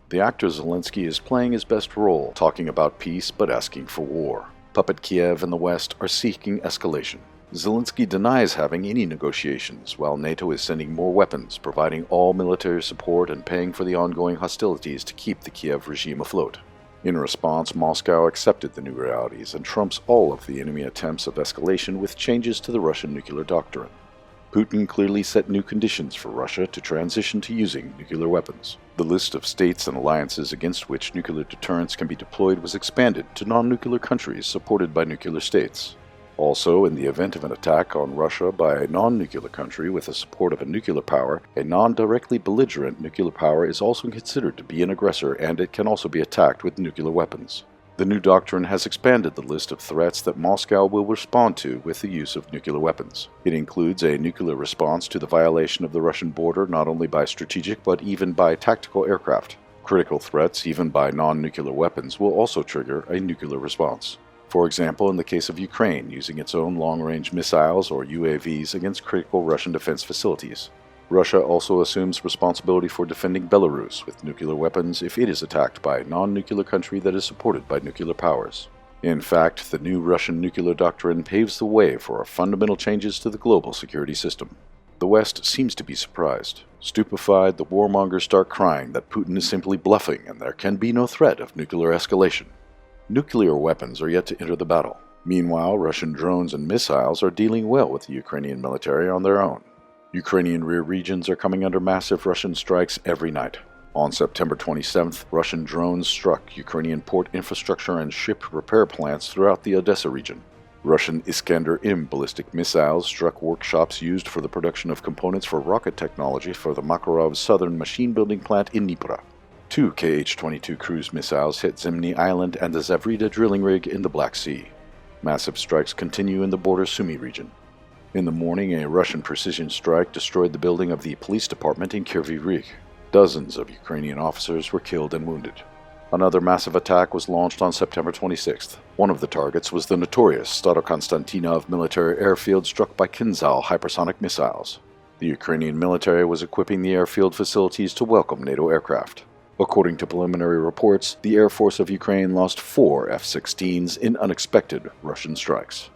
The actor Zelensky is playing his best role, talking about peace but asking for war. Puppet Kiev and the West are seeking escalation. Zelensky denies having any negotiations, while NATO is sending more weapons, providing all military support and paying for the ongoing hostilities to keep the Kiev regime afloat. In response, Moscow accepted the new realities and trumps all of the enemy attempts of escalation with changes to the Russian nuclear doctrine. Putin clearly set new conditions for Russia to transition to using nuclear weapons. The list of states and alliances against which nuclear deterrence can be deployed was expanded to non-nuclear countries supported by nuclear states. Also, in the event of an attack on Russia by a non-nuclear country with the support of a nuclear power, a non-directly belligerent nuclear power is also considered to be an aggressor, and it can also be attacked with nuclear weapons. The new doctrine has expanded the list of threats that Moscow will respond to with the use of nuclear weapons. It includes a nuclear response to the violation of the Russian border not only by strategic but even by tactical aircraft. Critical threats, even by non-nuclear weapons, will also trigger a nuclear response. For example, in the case of Ukraine, using its own long-range missiles or UAVs against critical Russian defense facilities. Russia also assumes responsibility for defending Belarus with nuclear weapons if it is attacked by a non-nuclear country that is supported by nuclear powers. In fact, the new Russian nuclear doctrine paves the way for fundamental changes to the global security system. The West seems to be surprised. Stupefied, the warmongers start crying that Putin is simply bluffing and there can be no threat of nuclear escalation. Nuclear weapons are yet to enter the battle. Meanwhile, Russian drones and missiles are dealing well with the Ukrainian military on their own. Ukrainian rear regions are coming under massive Russian strikes every night. On September 27th, Russian drones struck Ukrainian port infrastructure and ship repair plants throughout the Odessa region. Russian Iskander-M ballistic missiles struck workshops used for the production of components for rocket technology for the Makarov Southern machine building plant in Dnipro. 2 Kh-22 cruise missiles hit Zimny Island and the Zavrida drilling rig in the Black Sea. Massive strikes continue in the border Sumy region. In the morning, a Russian precision strike destroyed the building of the police department in KIEV'S. Dozens of Ukrainian officers were killed and wounded. Another massive attack was launched on September 26th. One of the targets was the notorious Starokonstantinov military airfield struck by Kinzhal hypersonic missiles. The Ukrainian military was equipping the airfield facilities to welcome NATO aircraft. According to preliminary reports, the Air Force of Ukraine lost 4 F-16s in unexpected Russian strikes.